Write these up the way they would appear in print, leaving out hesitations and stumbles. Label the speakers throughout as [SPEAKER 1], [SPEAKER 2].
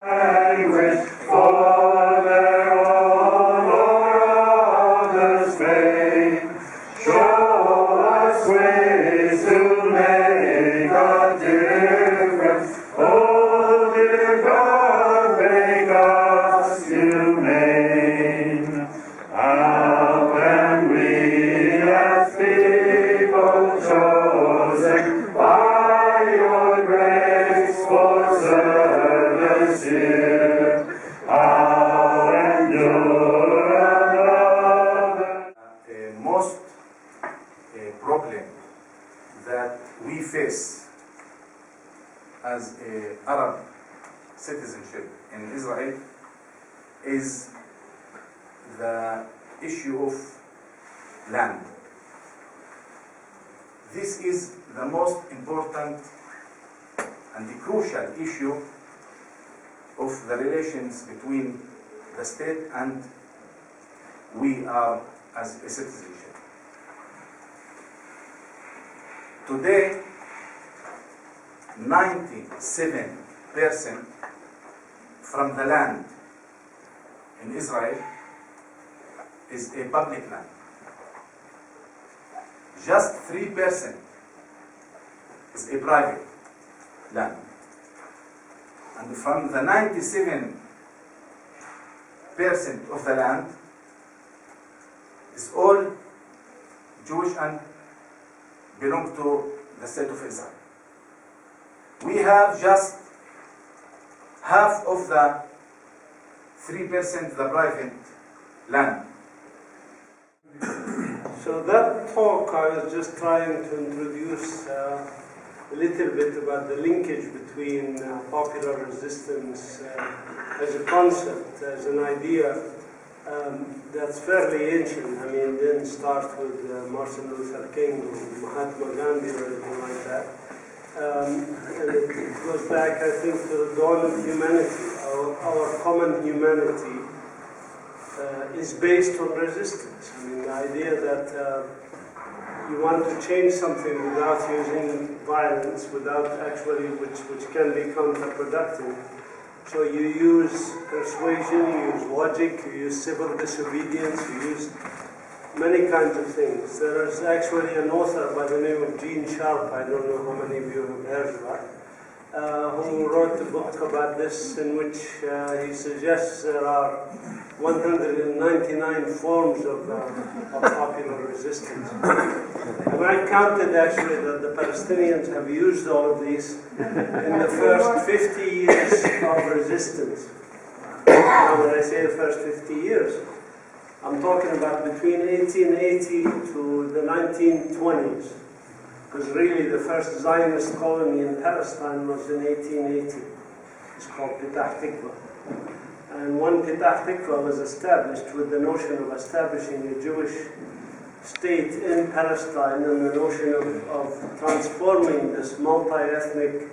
[SPEAKER 1] Language for their own or others may show us ways to make a difference. Oh, dear God, make us humane. How can we as people chosen by your grace for service here, how endure another?
[SPEAKER 2] Most problem that we face as Arab citizenship in Israel is the issue of land. This is the most important and the crucial issue of the relations between the state and we are as a citizenship. Today, 97% from the land in Israel is a public land. Just 3% is a private land. And from the 97% of the land is all Jewish and belong to the state of Israel. We have just half of the 3% the private land.
[SPEAKER 3] So that talk, I was just trying to introduce a little bit about the linkage between popular resistance as a concept, as an idea that's fairly ancient. I mean, it didn't start with Martin Luther King or Mahatma Gandhi or anything like that. And it goes back, I think, to the dawn of humanity. Our common humanity is based on resistance. I mean, the idea that you want to change something without using violence, without actually, which can be counterproductive. So you use persuasion, you use logic, you use civil disobedience, you use many kinds of things. There is actually an author by the name of Gene Sharp, I don't know how many of you have heard of that, who wrote a book about this in which he suggests there are 199 forms of popular resistance. And I counted actually that the Palestinians have used all of these in the first 50 years of resistance. Now when I say the first 50 years, I'm talking about between 1880 to the 1920s. Because really the first Zionist colony in Palestine was in 1880. It's called Petah Tikva. And one Petah Tikva was established with the notion of establishing a Jewish state in Palestine and the notion of transforming this multi-ethnic,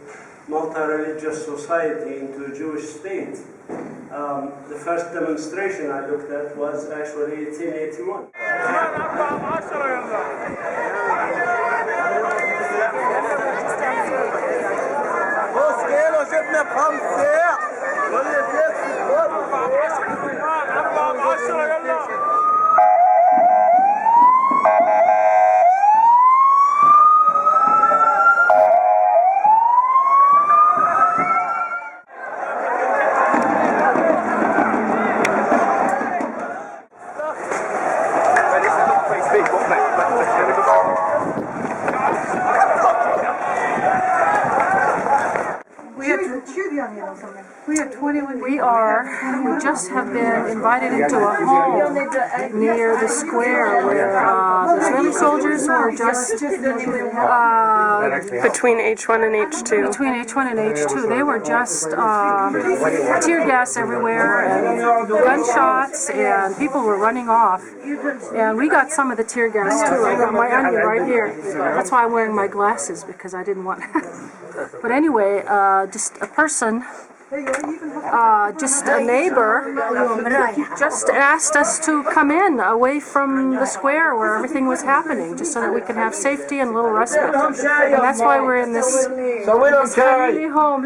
[SPEAKER 3] multi-religious society into a Jewish state. The first demonstration I looked at was actually 1881.
[SPEAKER 4] We just have been invited into a home near the square where the Israeli soldiers were just
[SPEAKER 5] between H1 and H2.
[SPEAKER 4] Between H1 and H2, they were just tear gas everywhere and gunshots, and people were running off. And we got some of the tear gas too. I got my onion right here. That's why I'm wearing my glasses, because I didn't want. But anyway, just a person. Just a neighbor just asked us to come in away from the square where everything was happening, just so that we can have safety and a little respite. And that's why we're in this home.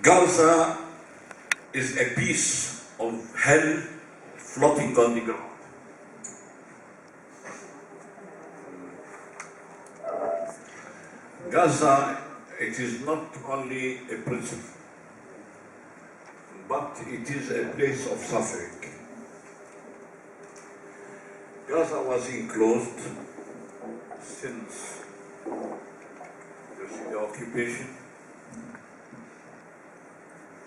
[SPEAKER 6] Gaza is a piece of hell floating on the ground. Gaza, it is not only a prison, but it is a place of suffering. Gaza was enclosed since the occupation,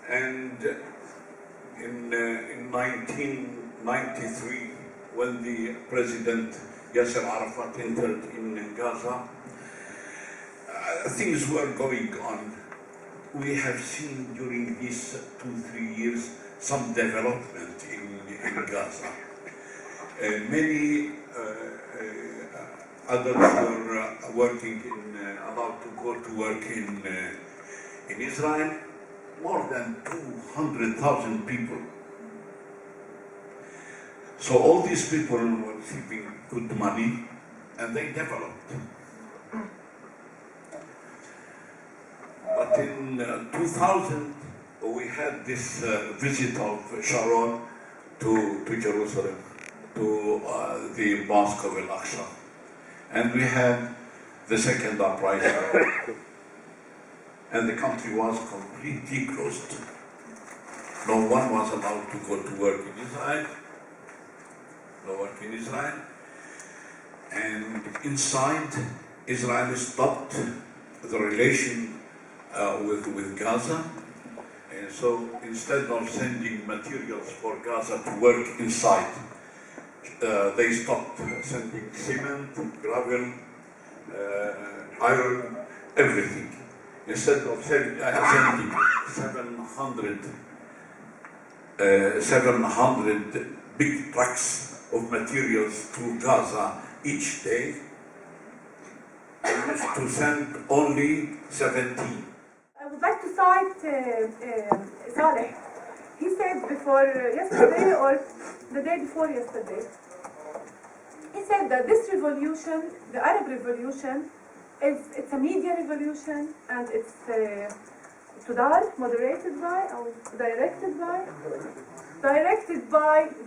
[SPEAKER 6] and in 1993, when the President Yasser Arafat entered in Gaza, things were going on. We have seen during these 2-3 years some development in Gaza. Many others were working allowed to go to work in Israel. More than 200,000 people. So all these people were receiving good money, and they developed. But in 2000, we had this visit of Sharon to Jerusalem, to the Mosque of Al-Aqsa. And we had the second uprising. And the country was completely closed. No one was allowed to go to work in Israel. No work in Israel. And inside, Israel stopped the relation with Gaza. And so instead of sending materials for Gaza to work inside, they stopped sending cement, gravel, iron, everything. Instead of sending 700 big trucks of materials to Gaza each day, they used to send only 17.
[SPEAKER 7] I would like to cite Saleh. He said before yesterday or the day before yesterday, he said that this revolution, the Arab Revolution, it's a media revolution, and it's moderated by or directed by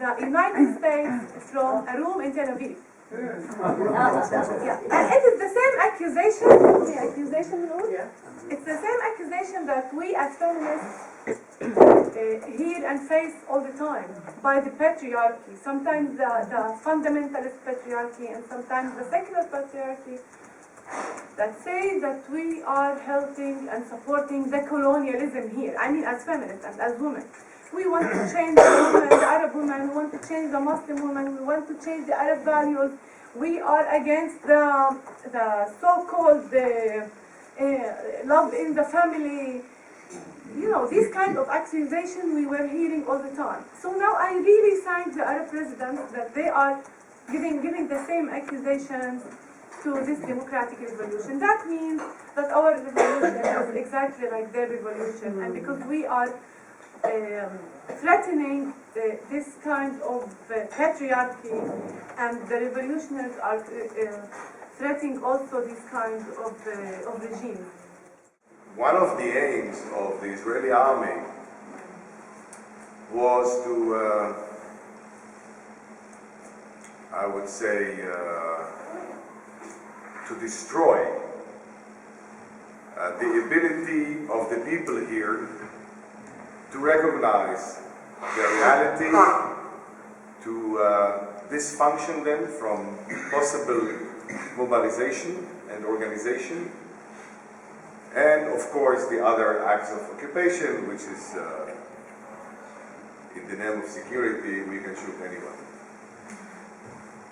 [SPEAKER 7] the United States from a room in Tel Aviv. Yeah. And it is the same accusation. It's the same accusation that we as feminists hear and face all the time by the patriarchy. Sometimes the fundamentalist patriarchy, and sometimes the secular patriarchy, that say that we are helping and supporting the colonialism here. I mean, as feminists and as women. We want to change the woman, the Arab woman, we want to change the Muslim woman, we want to change the Arab values. We are against the so-called love in the family. You know, these kind of accusations we were hearing all the time. So now I really thank the Arab presidents that they are giving the same accusations to this democratic revolution. That means that our revolution is exactly like their revolution, and because we are threatening this kind of patriarchy, and the revolutionaries are threatening also this kind of regime.
[SPEAKER 1] One of the aims of the Israeli army was to, I would say, to destroy the ability of the people here to recognize their reality, to dysfunction them from possible mobilization and organization, and of course the other acts of occupation, which is in the name of security, we can shoot anyone.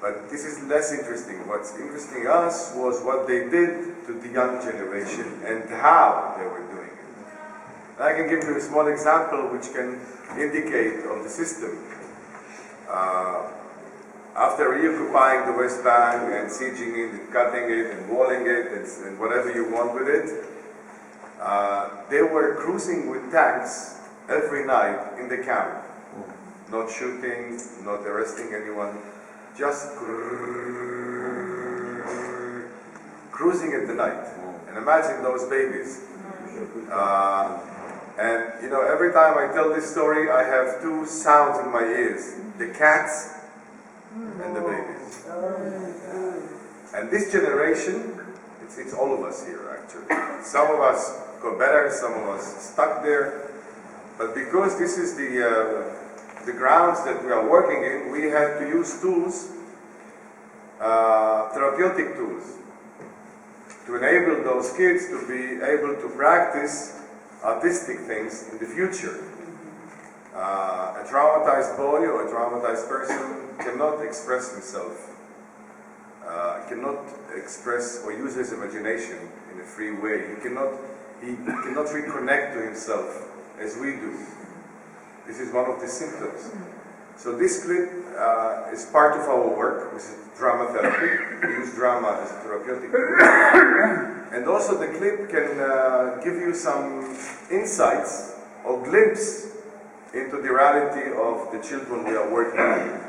[SPEAKER 1] But this is less interesting. What's interesting us was what they did to the young generation and how they were doing it. And I can give you a small example which can indicate of the system. After reoccupying the West Bank and sieging it and cutting it and walling it and whatever you want with it, they were cruising with tanks every night in the camp. Not shooting, not arresting anyone, just cruising at the night. And imagine those babies. And you know, every time I tell this story, I have two sounds in my ears: the cats and the babies. And this generation, it's all of us here actually. Some of us got better, some of us stuck there. But because this is the grounds that we are working in, we had to use tools, therapeutic tools, to enable those kids to be able to practice artistic things in the future. A traumatized boy or a traumatized person cannot express himself, cannot express or use his imagination in a free way. He cannot reconnect to himself as we do. This is one of the symptoms. So this clip is part of our work, which is drama therapy. We use drama as a therapeutic tool. And also the clip can give you some insights or glimpse into the reality of the children we are working with.